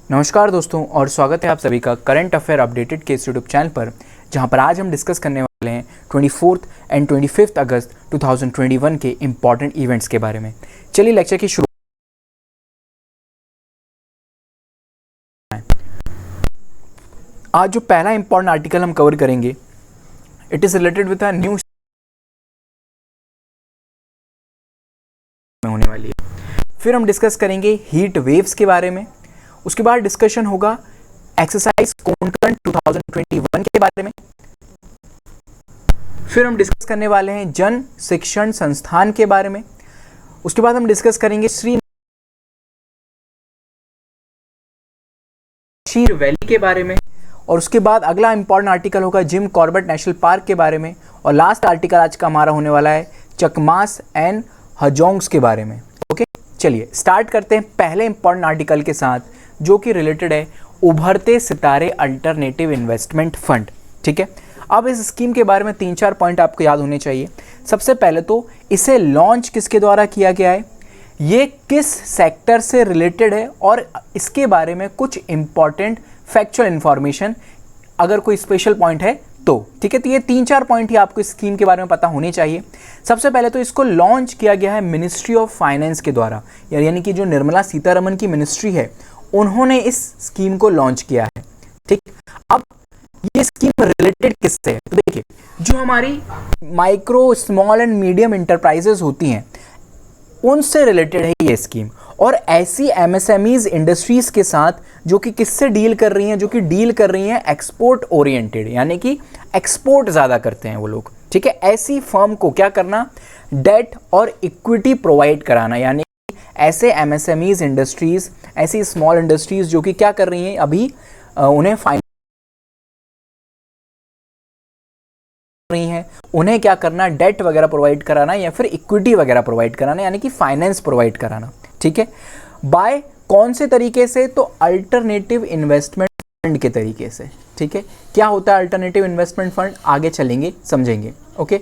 नमस्कार दोस्तों और स्वागत है आप सभी का करंट अफेयर अपडेटेड के इस यूट्यूब चैनल पर, जहां पर आज हम डिस्कस करने वाले हैं 24 एंड 25 अगस्त 2021 के इम्पॉर्टेंट इवेंट्स के बारे में। चलिए लेक्चर की शुरू। आज जो पहला इंपॉर्टेंट आर्टिकल हम कवर करेंगे, it is related with a new होने वाली है। फिर हम डिस्कस करेंगे हीट वेव्स के बारे में। उसके बाद डिस्कशन होगा एक्सरसाइज कोंकण 2021 के बारे में। फिर हम डिस्कस करने वाले हैं जन शिक्षण संस्थान के बारे में। उसके बाद हम डिस्कस करेंगे शीर वैली के बारे में। और उसके बाद अगला इंपॉर्टेंट आर्टिकल होगा जिम कॉर्बेट नेशनल पार्क के बारे में। और लास्ट आर्टिकल आज का हमारा होने वाला है चकमास एंड हजोंग्स के बारे में। ओके, चलिए स्टार्ट करते हैं पहले इंपॉर्टेंट आर्टिकल के साथ, जो कि रिलेटेड है उभरते सितारे अल्टरनेटिव इन्वेस्टमेंट फंड। ठीक है, अब इस स्कीम के बारे में 3-4 पॉइंट आपको याद होने चाहिए। सबसे पहले तो इसे लॉन्च किसके द्वारा किया गया है, ये किस सेक्टर से रिलेटेड है, और इसके बारे में कुछ इंपॉर्टेंट फैक्चुअल इंफॉर्मेशन, अगर कोई स्पेशल पॉइंट है तो। ठीक है, तो ये 3-4 पॉइंट ही आपको इस स्कीम के बारे में पता होने चाहिए। सबसे पहले तो इसको लॉन्च किया गया है मिनिस्ट्री ऑफ फाइनेंस के द्वारा, यानी कि जो निर्मला सीतारमण की मिनिस्ट्री है, उन्होंने इस स्कीम को लॉन्च किया है। ठीक, अब ये स्कीम रिलेटेड किससे है, तो देखिए जो हमारी micro small and medium enterprises होती हैं, उनसे रिलेटेड है ये स्कीम। और ऐसी एमएसएमईज इंडस्ट्रीज के साथ जो कि किससे डील कर रही हैं, जो कि डील कर रही हैं एक्सपोर्ट ओरिएंटेड, यानी कि एक्सपोर्ट ज़्यादा करते हैं वो लोग। ठीक है, ऐसी फर्म को क्या करना, डेट और इक्विटी प्रोवाइड कराना, यानी ऐसे एमएसएमईज इंडस्ट्रीज, ऐसी स्मॉल इंडस्ट्रीज जो कि क्या कर रही हैं अभी, उन्हें फाइनेंस रही हैं, उन्हें क्या करना, डेट वगैरह प्रोवाइड कराना या फिर इक्विटी वगैरह प्रोवाइड कराना, यानी कि फाइनेंस प्रोवाइड कराना। ठीक है, बाय कौन से तरीके से, तो अल्टरनेटिव इन्वेस्टमेंट फंड के तरीके से। ठीक है, क्या होता है अल्टरनेटिव इन्वेस्टमेंट फंड, आगे चलेंगे समझेंगे। ओके,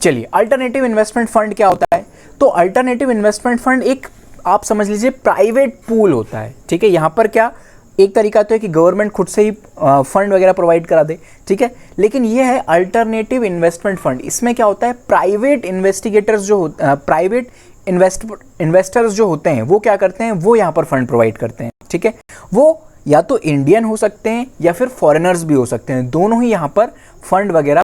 चलिए अल्टरनेटिव इन्वेस्टमेंट फंड क्या होता है, तो अल्टरनेटिव इन्वेस्टमेंट फंड एक, आप समझ लीजिए, प्राइवेट पूल होता है। ठीक है, यहाँ पर क्या एक तरीका तो है कि गवर्नमेंट खुद से ही फंड वगैरह प्रोवाइड करा दे। ठीक है, लेकिन ये है अल्टरनेटिव इन्वेस्टमेंट फंड। इसमें क्या होता है, प्राइवेट इन्वेस्टिगेटर्स जो प्राइवेट इन्वेस्टर्स जो होते हैं, वो क्या करते हैं, वो यहाँ पर फंड प्रोवाइड करते हैं। ठीक है, वो या तो इंडियन हो सकते हैं या फिर फॉरेनर्स भी हो सकते हैं, दोनों ही यहाँ पर फंड वगैरह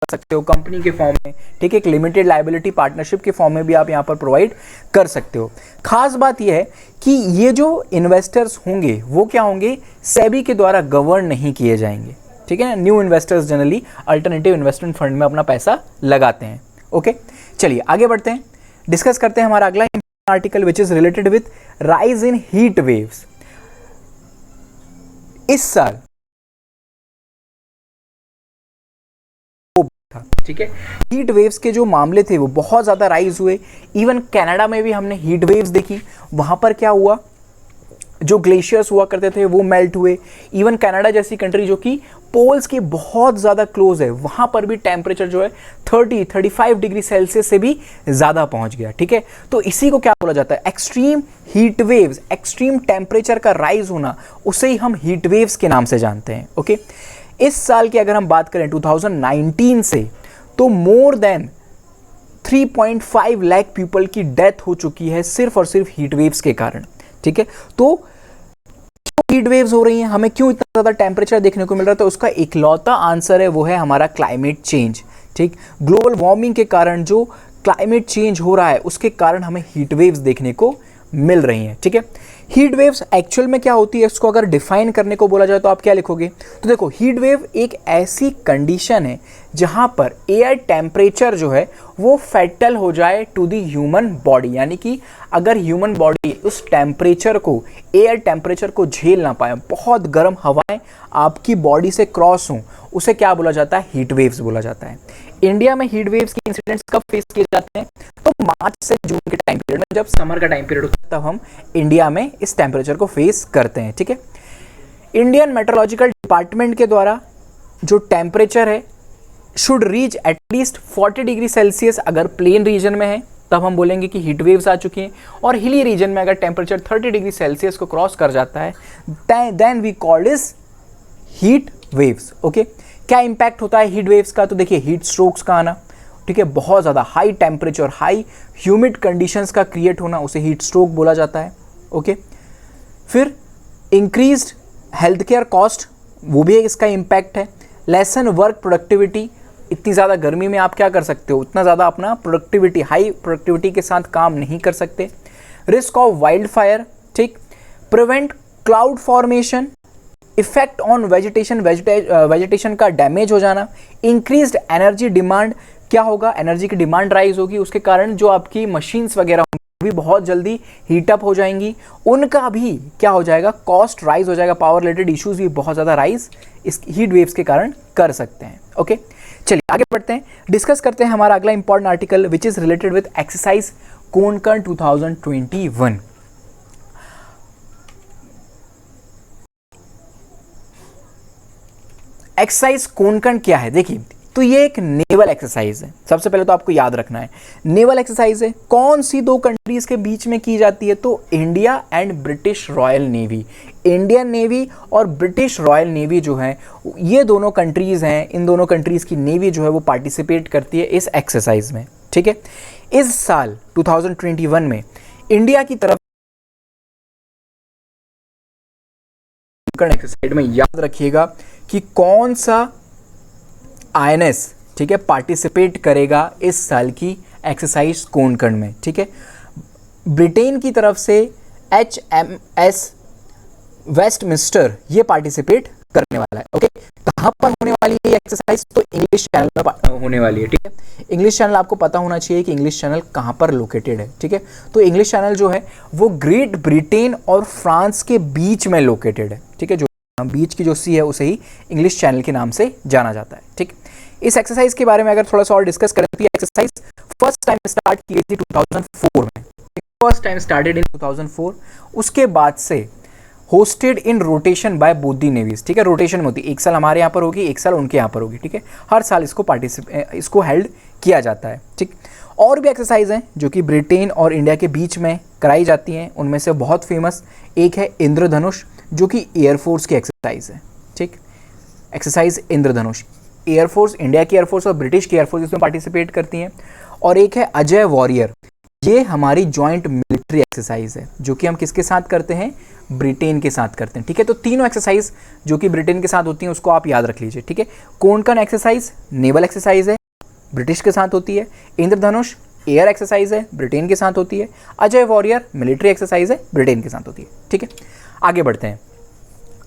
सकते हो कंपनी के फॉर्म में। ठीक है, एक लिमिटेड लायबिलिटी पार्टनरशिप के फॉर्म में भी आप यहाँ पर प्रोवाइड कर सकते हो। खास बात यह है कि ये जो इन्वेस्टर्स होंगे वो क्या होंगे, सेबी के द्वारा गवर्न नहीं किए जाएंगे। ठीक है, new investors generally alternative investment fund में अपना पैसा लगाते हैं। ओके, चलिए आगे बढ़ते हैं, डिस्कस करते हैं हमारा अगला article which is related with rise in heat waves. इस साल, ठीक है, हीट वेव्स के जो मामले थे वो बहुत ज़्यादा राइज हुए। इवन कनाडा में भी हमने हीट वेव्स देखी। वहाँ पर क्या हुआ, जो ग्लेशियर्स हुआ करते थे वो मेल्ट हुए। इवन कनाडा जैसी कंट्री जो कि पोल्स के बहुत ज़्यादा क्लोज है, वहाँ पर भी टेम्परेचर जो है 30-35 डिग्री सेल्सियस से भी ज़्यादा पहुँच गया। ठीक है, तो इसी को क्या बोला जाता है, extreme heat waves, extreme temperature का राइज होना, उसे ही हम हीट वेव्स के नाम से जानते हैं। ओके, इस साल की अगर हम बात करें 2019 से, तो मोर देन 3.5 लाख पीपल की डेथ हो चुकी है सिर्फ और सिर्फ हीट वेव्स के कारण। ठीक है, तो हीट वेव्स हो रही हैं, हमें क्यों इतना ज़्यादा टेम्परेचर देखने को मिल रहा है, तो उसका इकलौता आंसर है वो है हमारा क्लाइमेट चेंज। ठीक, ग्लोबल वार्मिंग के कारण जो क्लाइमेट चेंज हो रहा है, उसके कारण हमें हीट वेव्स देखने को मिल रही हैं। ठीक है, हीट वेव्स एक्चुअल में क्या होती है, इसको अगर डिफाइन करने को बोला जाए तो आप क्या लिखोगे, तो देखो हीट वेव एक ऐसी कंडीशन है जहां पर एयर टेम्परेचर जो है वो फैटल हो जाए टू द ह्यूमन बॉडी, यानी कि अगर ह्यूमन बॉडी उस टेम्परेचर को, एयर टेम्परेचर को झेल ना पाए, बहुत गर्म हवाएं आपकी बॉडी से क्रॉस हों, उसे क्या बोला जाता है, हीट वेव्स बोला जाता है। इंडिया में हीट वेव्स के इंसिडेंट्स कब फेस किए जाते हैं, तो मार्च से जून के टाइम पीरियड में, जब समर का टाइम पीरियड होता है, तब हम इंडिया में इस टेम्परेचर को फेस करते हैं। ठीक है, इंडियन मेट्रोलॉजिकल डिपार्टमेंट के द्वारा जो टेम्परेचर है should reach at least 40 degree Celsius अगर प्लेन रीजन में है, तब हम बोलेंगे कि हीट वेव्स आ चुकी हैं। और हिली रीजन में अगर टेम्परेचर 30 डिग्री सेल्सियस को क्रॉस कर जाता है then we called is heat waves. Okay, क्या इंपैक्ट होता है हीट वेव्स का? तो देखिए हीट स्ट्रोक्स का आना, ठीक है, बहुत ज़्यादा high temperature, high humid conditions का क्रिएट होना, उसे हीट स्ट्रोक बोला जाता है। ओके, फिर इंक्रीज्ड हेल्थ केयर कॉस्ट, वो भी इसका इम्पैक्ट है। लेसन वर्क प्रोडक्टिविटी, इतनी ज़्यादा गर्मी में आप क्या कर सकते हो, उतना ज़्यादा अपना प्रोडक्टिविटी, हाई प्रोडक्टिविटी के साथ काम नहीं कर सकते। रिस्क ऑफ वाइल्ड फायर, ठीक, prevent cloud formation, effect on vegetation, vegetation का डैमेज हो जाना। इंक्रीज्ड एनर्जी डिमांड, क्या होगा, एनर्जी की डिमांड राइज होगी, उसके कारण जो आपकी मशीन्स वगैरह भी बहुत जल्दी हीटअप हो जाएंगी, उनका भी क्या हो जाएगा, कॉस्ट राइज हो जाएगा, पावर रिलेटेड इश्यूज भी बहुत ज़्यादा राइज इस हीट वेव्स के कारण कर सकते हैं। ओके, चलिए आगे बढ़ते हैं, डिस्कस करते हैं हमारा अगला important article which is related with exercise Konkan 2021। Exercise Konkan क्या है? देखिए, तो ये एक नेवल एक्सरसाइज है। सबसे पहले तो आपको याद रखना है नेवल एक्सरसाइज है। कौन सी दो कंट्रीज के बीच में की जाती है? तो India and British royal navy. Indian navy और ब्रिटिश रॉयल नेवी जो है, ये दोनों कंट्रीज हैं, इन दोनों कंट्रीज की नेवी जो है वो पार्टिसिपेट करती है इस एक्सरसाइज में। ठीक है, इस साल 2021 में इंडिया की तरफ एक्सरसाइज में याद रखिएगा कि कौन सा आईएनएस, ठीक है, पार्टिसिपेट करेगा इस साल की एक्सरसाइज कोनकण में। ठीक है, ब्रिटेन की तरफ से HMS वेस्टमिंस्टर ये पार्टिसिपेट करने वाला है। ओके, कहाँ पर होने वाली है ये एक्सरसाइज? तो इंग्लिश चैनल पर होने वाली है। ठीक है, इंग्लिश चैनल आपको पता होना चाहिए कि इंग्लिश चैनल कहाँ पर लोकेटेड है। ठीक है, तो इंग्लिश चैनल जो है वो ग्रेट ब्रिटेन और फ्रांस के बीच में लोकेटेड है। ठीक है, जो बीच की जो सी है उसे ही इंग्लिश चैनल के नाम से जाना जाता है। ठीक, इस एक्सरसाइज के बारे में अगर थोड़ा सा और डिस्कस करें तो ये एक्सरसाइज फर्स्ट टाइम स्टार्ट की गई थी 2004 में। First time started in 2004। उसके बाद से hosted in rotation by both the navies. ठीक है, रोटेशन में होती है, एक साल हमारे यहाँ पर होगी, एक साल उनके यहाँ पर होगी। ठीक है, हर साल इसको हेल्ड किया जाता है। ठीक, और भी एक्सरसाइज हैं जो कि ब्रिटेन और इंडिया के बीच में कराई जाती हैं। उनमें से बहुत फेमस एक है इंद्रधनुष, जो कि एयरफोर्स की एक्सरसाइज है। ठीक, एक्सरसाइज इंद्रधनुष, एयरफोर्स, इंडिया की एयरफोर्स और ब्रिटिश की एयरफोर्स इसमें पार्टिसिपेट करती हैं। और एक है अजय वॉरियर, ये हमारी जॉइंट मिलिट्री एक्सरसाइज है जो कि हम किसके साथ करते हैं? ब्रिटेन के साथ करते हैं। ठीक है, तो तीनों एक्सरसाइज जो कि ब्रिटेन के साथ होती हैं उसको आप याद रख लीजिए। ठीक है, कोनकण एक्सरसाइज नेवल एक्सरसाइज है, ब्रिटिश के साथ होती है। इंद्रधनुष एयर एक्सरसाइज है, ब्रिटेन के साथ होती है। अजय वॉरियर मिलिट्री एक्सरसाइज है, ब्रिटेन के साथ होती है। ठीक है, आगे बढ़ते हैं।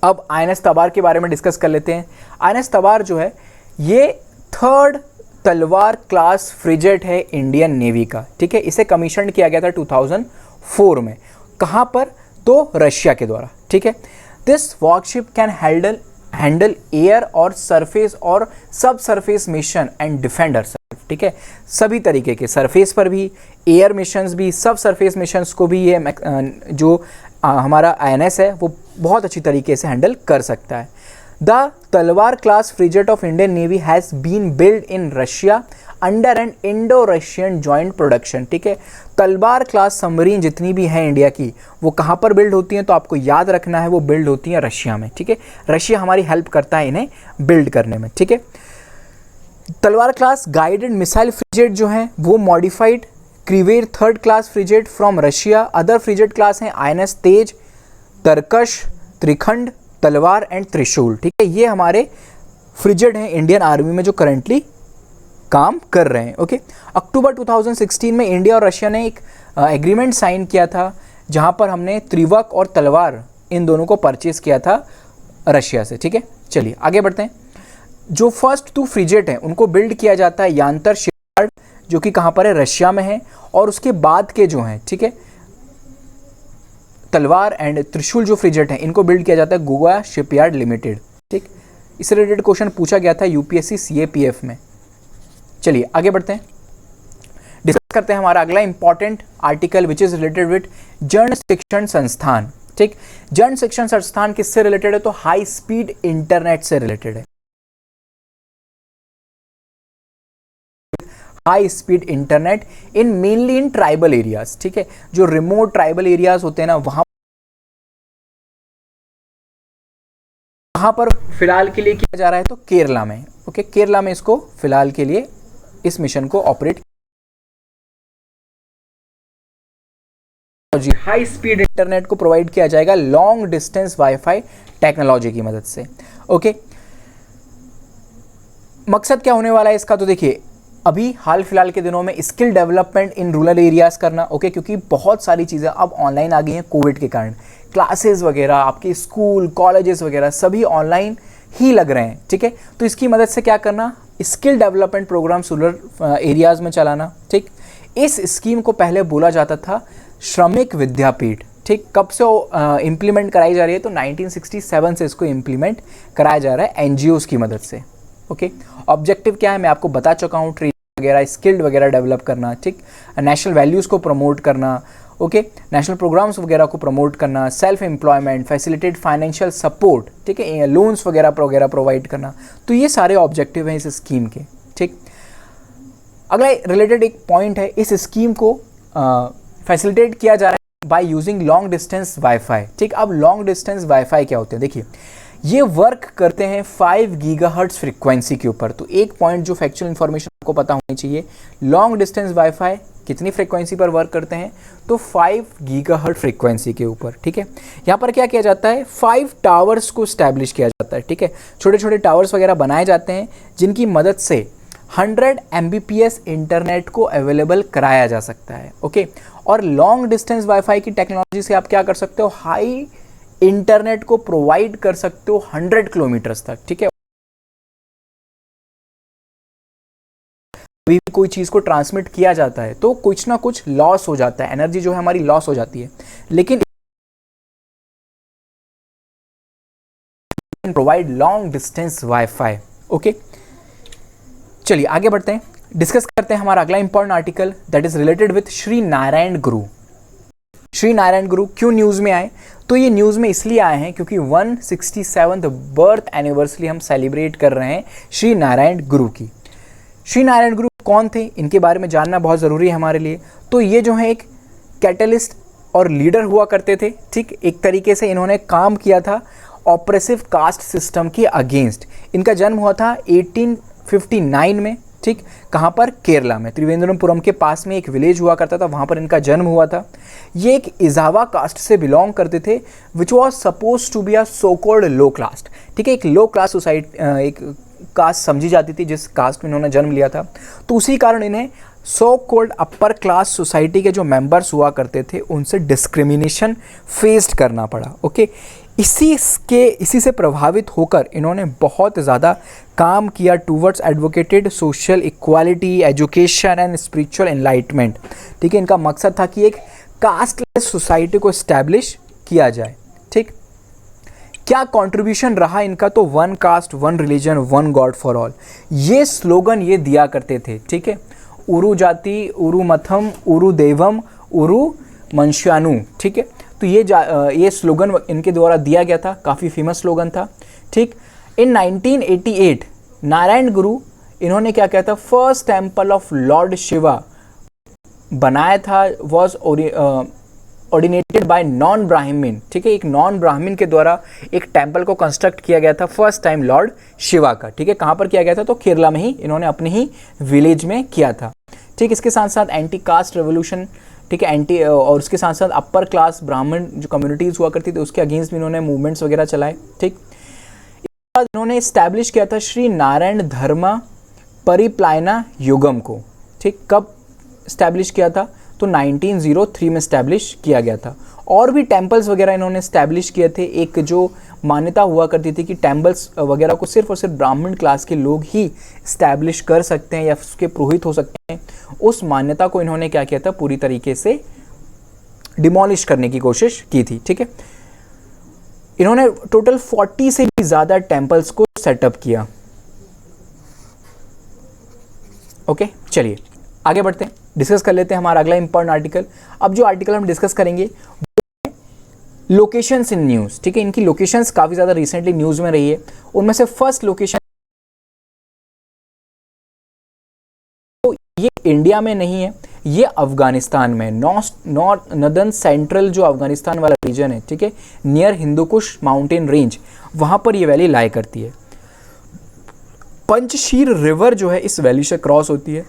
अब INS तबार के बारे में डिस्कस कर लेते हैं। INS तबार जो है ये 3rd तलवार क्लास फ्रिगेट है इंडियन नेवी का। ठीक है, इसे कमीशन किया गया था 2004 में। कहाँ पर? तो रशिया के द्वारा। ठीक है, this worship can handle air और सरफेस और सब सरफेस मिशन एंड डिफेंडर। ठीक है, सभी तरीके के सरफेस पर भी, एयर मिशंस भी, सब सरफेस मिशंस को भी ये जो हमारा INS है वो बहुत अच्छी तरीके से हैंडल कर सकता है। The Talwar class frigate of Indian navy has been build in Russia under an Indo Russian joint production. ठीक है, तलवार क्लास सबमरीन जितनी भी हैं इंडिया की वो कहाँ पर बिल्ड होती हैं? तो आपको याद रखना है वो बिल्ड होती हैं रशिया में। ठीक है, रशिया हमारी हेल्प करता है इन्हें बिल्ड करने में। ठीक है, तलवार क्लास गाइडेड मिसाइल फ्रिगेट जो है वो modified Krivak 3rd class frigate from Russia. Other frigate class हैं INS तेज, तरकश, त्रिखंड, तलवार एंड त्रिशूल। ठीक है, ये हमारे फ्रिगेट हैं इंडियन आर्मी में जो करंटली काम कर रहे हैं। ओके, अक्टूबर 2016 में इंडिया और रशिया ने एक एग्रीमेंट साइन किया था जहां पर हमने त्रिवक और तलवार इन दोनों को परचेज किया था रशिया से। ठीक है, चलिए आगे बढ़ते हैं। जो फर्स्ट 2 फ्रिगेट हैं उनको बिल्ड किया जाता है यांतर शिपयार्ड जो कि कहाँ पर है? रशिया में है। और उसके बाद के जो हैं, ठीक है, तलवार एंड त्रिशूल जो फ्रिगेट हैं इनको बिल्ड किया जाता है गोवा शिपयार्ड लिमिटेड। ठीक, इससे रिलेटेड क्वेश्चन पूछा गया था UPSC CAPF में। चलिए आगे बढ़ते हैं, डिस्कस करते हैं हमारा अगला important article which is related with जन शिक्षण संस्थान। ठीक, जन शिक्षण संस्थान किससे रिलेटेड है? तो हाई स्पीड इंटरनेट से रिलेटेड है। High speed internet in mainly in tribal areas, ठीक है, जो रिमोट ट्राइबल एरियाज होते हैं ना, वहां पर फिलहाल के लिए किया जा रहा है, तो केरला में, ओके, केरला में इसको फिलहाल के लिए इस मिशन को ऑपरेट, जी, हाई स्पीड इंटरनेट को प्रोवाइड किया जाएगा लॉन्ग डिस्टेंस वाईफाई टेक्नोलॉजी की मदद से, ओके। मकसद क्या होने वाला है इसका, तो देखिए अभी हाल फिलहाल के दिनों में skill development in rural areas करना, ओके, क्योंकि बहुत सारी चीज़ें अब ऑनलाइन आ गई हैं कोविड के कारण, क्लासेस वगैरह, आपके स्कूल कॉलेजेस वगैरह सभी ऑनलाइन ही लग रहे हैं, ठीक है। तो इसकी मदद से क्या करना, skill development program rural areas में चलाना, ठीक। इस स्कीम को पहले बोला जाता था श्रमिक विद्यापीठ, ठीक। कब से इम्प्लीमेंट कराई जा रही है, तो 1967 से इसको इम्प्लीमेंट कराया जा रहा है एनजीओज़ की मदद से, ओके। ऑब्जेक्टिव क्या है मैं आपको बता चुका हूँ, ट्रेनिंग वगैरह, स्किल्ड वगैरह डेवलप करना, ठीक, नेशनल वैल्यूज़ को प्रमोट करना, ओके, नेशनल प्रोग्राम्स वगैरह को प्रमोट करना, self employment, facilitate financial support, ठीक है, लोन्स वगैरह प्रोवाइड करना, तो ये सारे ऑब्जेक्टिव हैं इस स्कीम के, ठीक। अगला रिलेटेड एक पॉइंट है, इस स्कीम को फैसिलिटेट किया जा रहा है by using long distance wifi, ठीक। अब लॉन्ग डिस्टेंस वाईफाई क्या होते हैं, देखिए ये वर्क करते हैं 5 गीगाहर्ट्ज़ फ्रीक्वेंसी के ऊपर। तो एक पॉइंट जो फैक्चुअल इन्फॉर्मेशन आपको पता होनी चाहिए, लॉन्ग डिस्टेंस वाईफाई कितनी फ्रीक्वेंसी पर वर्क करते हैं, तो 5 गीगाहर्ट्ज़ फ्रीक्वेंसी के ऊपर, ठीक है। यहाँ पर क्या किया जाता है, 5 टावर्स को स्टैब्लिश किया जाता है, ठीक है, छोटे छोटे टावर्स वगैरह बनाए जाते हैं जिनकी मदद से 100 Mbps इंटरनेट को अवेलेबल कराया जा सकता है, ओके। और लॉन्ग डिस्टेंस वाईफाई की टेक्नोलॉजी से आप क्या कर सकते हो, हाई इंटरनेट को प्रोवाइड कर सकते हो 100 किलोमीटर्स तक, ठीक है। अभी कोई चीज को ट्रांसमिट किया जाता है तो कुछ ना कुछ लॉस हो जाता है, एनर्जी जो है हमारी लॉस हो जाती है, लेकिन provide long distance wifi, okay. चलिए आगे बढ़ते हैं, डिस्कस करते हैं हमारा अगला important article that is related with Shri Narayan गुरु। श्री नारायण गुरु क्यों न्यूज़ में आए, तो ये न्यूज़ में इसलिए आए हैं क्योंकि 167th बर्थ एनिवर्सरी हम सेलिब्रेट कर रहे हैं श्री नारायण गुरु की। श्री नारायण गुरु कौन थे, इनके बारे में जानना बहुत ज़रूरी है हमारे लिए। तो ये जो है एक कैटलिस्ट और लीडर हुआ करते थे, ठीक। एक तरीके से इन्होंने काम किया था ऑपरेसिव कास्ट सिस्टम के अगेंस्ट। इनका जन्म हुआ था 1859 में, ठीक। कहाँ पर, केरला में, त्रिवेंद्रपुरम के पास में एक विलेज हुआ करता था, वहाँ पर इनका जन्म हुआ था। ये एक इजावा कास्ट से बिलोंग करते थे, which was suppose to be a so called low caste, ठीक है। एक लो क्लास सोसाइटी, एक कास्ट समझी जाती थी जिस कास्ट में इन्होंने जन्म लिया था, तो उसी कारण इन्हें so called upper class society के जो मेंबर्स हुआ करते थे उनसे डिस्क्रिमिनेशन फेस्ड करना पड़ा, ओके। इसी से प्रभावित होकर इन्होंने बहुत ज़्यादा काम किया towards advocated social equality, education and spiritual enlightenment, ठीक है। इनका मकसद था कि एक कास्टलेस सोसाइटी को इस्टेब्लिश किया जाए, ठीक। क्या कंट्रीब्यूशन रहा इनका, तो 1 caste 1 religion 1 God for all, ये स्लोगन ये दिया करते थे, ठीक है। उरु जाति, उरु मथम, उरु देवम, उरु मनुष्यानु, ठीक है। तो ये स्लोगन इनके द्वारा दिया गया था, काफ़ी फेमस स्लोगन था, ठीक। इन 1988 नारायण गुरु इन्होंने क्या किया था, first temple of Lord Shiva बनाया था, वॉज ऑर्डिनेटेड बाय नॉन ब्राह्मण, ठीक है। एक नॉन ब्राह्मण के द्वारा एक टेम्पल को कंस्ट्रक्ट किया गया था फर्स्ट टाइम लॉर्ड शिवा का, ठीक है। कहाँ पर किया गया था, तो केरला में ही इन्होंने अपने ही विलेज में किया था, ठीक। इसके साथ साथ एंटी कास्ट रेवोल्यूशन, ठीक है, एंटी और उसके साथ साथ अपर क्लास ब्राह्मण जो कम्युनिटीज़ हुआ करती थी उसके अगेंस्ट भी इन्होंने मूवमेंट्स वगैरह चलाए, ठीक। इसके बाद इन्होंने इस्टेब्लिश किया था श्री नारायण धर्म परिप्लायना युगम को, ठीक। कब इस्टेब्लिश किया था, तो 1903 में इस्टेब्लिश किया गया था। और भी टेम्पल्स वगैरह इन्होंने इस्टेब्लिश किए थे। एक जो मान्यता हुआ करती थी कि टेम्पल्स वगैरह को सिर्फ और सिर्फ ब्राह्मण क्लास के लोग ही इस्टेब्लिश कर सकते हैं या उसके पुरोहित हो सकते हैं, उस मान्यता को इन्होंने क्या किया था, पूरी तरीके से डिमोलिश करने की कोशिश की थी, ठीक है। इन्होंने टोटल 40 से भी ज़्यादा टेम्पल्स को सेटअप किया, ओके। चलिए आगे बढ़ते हैं, डिस्कस कर लेते हैं हमारा अगला इंपॉर्टेंट आर्टिकल। अब जो आर्टिकल हम डिस्कस करेंगे वो है लोकेशंस इन न्यूज़, ठीक है। इनकी लोकेशंस काफ़ी ज़्यादा रिसेंटली न्यूज़ में रही है। उनमें से फर्स्ट लोकेशन, तो ये इंडिया में नहीं है, ये अफगानिस्तान में, नॉर्थ नदर्न सेंट्रल जो अफगानिस्तान वाला रीजन है, ठीक है, नियर हिंदुकुश माउंटेन रेंज, वहां पर ये वैली लाई करती है। पंचशीर रिवर जो है इस वैली से क्रॉस होती है।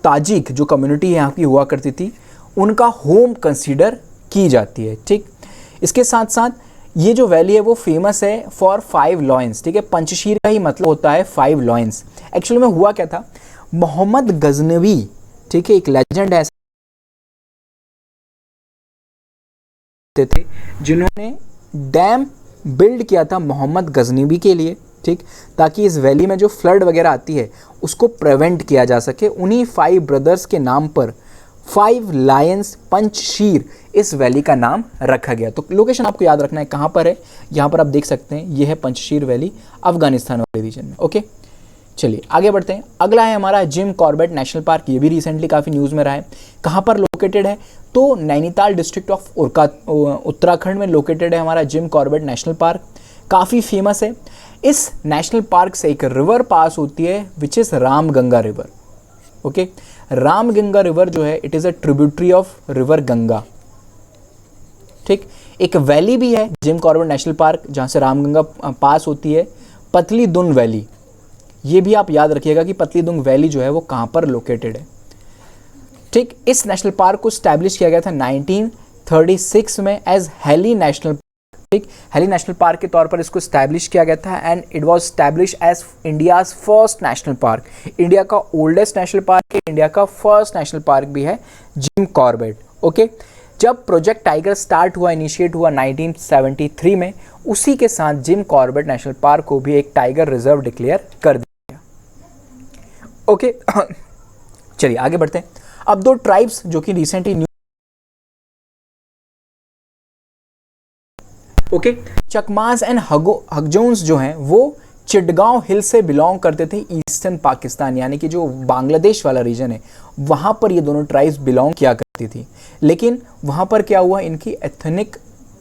ताजिक जो कम्युनिटी यहाँ की हुआ करती थी, उनका होम कंसीडर की जाती है, ठीक। इसके साथ साथ ये जो वैली है वो फेमस है फॉर 5 लॉयंस, ठीक है। पंचशीर का ही मतलब होता है 5 लॉयंस। एक्चुअली में हुआ क्या था, मोहम्मद गजनवी, ठीक है, एक लेजेंड है थे जिन्होंने डैम बिल्ड किया था मोहम्मद गजनवी के लिए, ठीक, ताकि इस वैली में जो फ्लड वगैरह आती है उसको प्रिवेंट किया जा सके। उन्हीं 5 ब्रदर्स के नाम पर 5 लायंस पंचशीर इस वैली का नाम रखा गया। तो लोकेशन आपको याद रखना है कहाँ पर है, यहाँ पर आप देख सकते हैं, ये है पंचशीर वैली अफगानिस्तान वाले रीजन में। ओके, चलिए आगे बढ़ते हैं। अगला है हमारा जिम कॉर्बेट नेशनल पार्क। ये भी रिसेंटली काफ़ी न्यूज़ में रहा है। कहाँ पर लोकेटेड है, तो नैनीताल डिस्ट्रिक्ट ऑफ उत्तराखंड में लोकेटेड है हमारा जिम कॉर्बेट नेशनल पार्क। काफ़ी फेमस है। इस नेशनल पार्क से एक रिवर पास होती है which is Ramganga river. Okay, Ramganga river जो है it is a tributary of river Ganga, ठीक। एक वैली भी है जिम कॉर्बेट नेशनल पार्क जहाँ से रामगंगा पास होती है, पतली दुन वैली। ये भी आप याद रखिएगा कि पतली दुंग वैली जो है वो कहाँ पर लोकेटेड है, ठीक। इस नेशनल पार्क को स्टैब्लिश किया गया था 1936 में एज हेली नेशनल, ठीक, हेली नेशनल पार्क के तौर पर इसको स्टैब्लिश किया गया था and it was establish as India's first national park. India का ओल्डेस्ट नेशनल पार्क है, इंडिया का फर्स्ट नेशनल पार्क भी है जिम कॉर्बेट। ओके, जब प्रोजेक्ट टाइगर स्टार्ट हुआ, इनिशिएट हुआ 1973 में, उसी के साथ जिम कॉर्बेट नेशनल पार्क को भी एक टाइगर रिजर्व डिक्लेयर कर दिया। ओके, चलिए आगे बढ़ते हैं। अब 2 ट्राइब्स जो कि रिसेंटली ओके, चकमास एंड हगजोन्स जो हैं वो चिटगांव हिल से बिलोंग करते थे, ईस्टर्न पाकिस्तान यानी कि जो बांग्लादेश वाला रीजन है वहाँ पर ये दोनों ट्राइब्स बिलोंग किया करती थी। लेकिन वहाँ पर क्या हुआ, इनकी एथनिक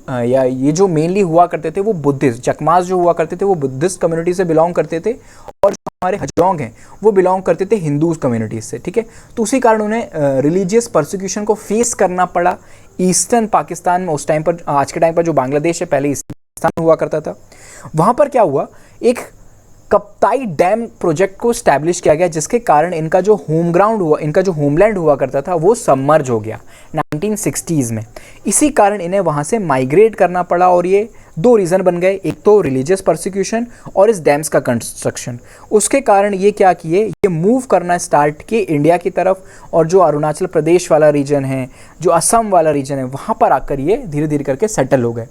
या ये जो मेनली हुआ करते थे वो बुद्धिस्ट, चकमास जो हुआ करते थे वो बुद्धिस्ट कम्युनिटी से बिलोंग करते थे और जो हमारे हजोंग हैं वो बिलोंग करते थे हिंदू कम्युनिटीज से, ठीक है। तो उसी कारण उन्हें रिलीजियस परसिक्यूशन को फेस करना पड़ा ईस्टर्न पाकिस्तान में। उस टाइम पर, आज के टाइम पर जो बांग्लादेश है पहले ईस्टर्न पाकिस्तान हुआ करता था, वहाँ पर क्या हुआ, एक कप्ताई डैम प्रोजेक्ट को स्टैब्लिश किया गया जिसके कारण इनका जो होम ग्राउंड हुआ, इनका जो होमलैंड हुआ करता था वो सबमर्ज हो गया 1960s में। इसी कारण इन्हें वहाँ से माइग्रेट करना पड़ा और ये 2 रीज़न बन गए, एक तो रिलीजियस परसिक्यूशन और इस डैम्स का कंस्ट्रक्शन। उसके कारण ये क्या किए, ये मूव करना स्टार्ट किए इंडिया की तरफ और जो अरुणाचल प्रदेश वाला रीजन है, जो असम वाला रीजन है, वहाँ पर आकर ये धीरे धीरे करके सेटल हो गए।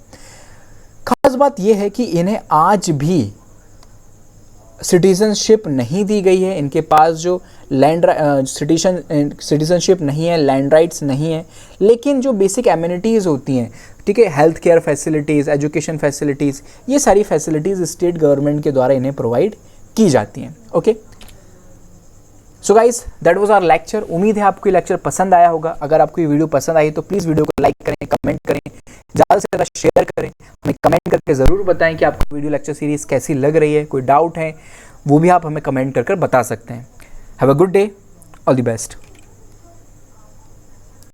खास बात यह है कि इन्हें आज भी सिटीजनशिप नहीं दी गई है। इनके पास जो लैंड सिटीजनशिप नहीं है, लैंड राइट्स नहीं है, लेकिन जो बेसिक एमिनिटीज़ होती हैं, ठीक है, health care facilities, education facilities, ये सारी फैसिलिटीज़ स्टेट गवर्नमेंट के द्वारा इन्हें प्रोवाइड की जाती हैं। Okay, so guys that was our lecture. उम्मीद है आपको ये लेक्चर पसंद आया होगा। अगर आपको ये वीडियो पसंद आई तो प्लीज़ वीडियो को लाइक करें, कमेंट करें, ज़्यादा से ज़्यादा शेयर करें। हमें कमेंट करके ज़रूर बताएं कि आपको वीडियो लेक्चर सीरीज़ कैसी लग रही है। कोई डाउट है वो भी आप हमें कमेंट कर बता सकते हैं। Have a good day, all the best.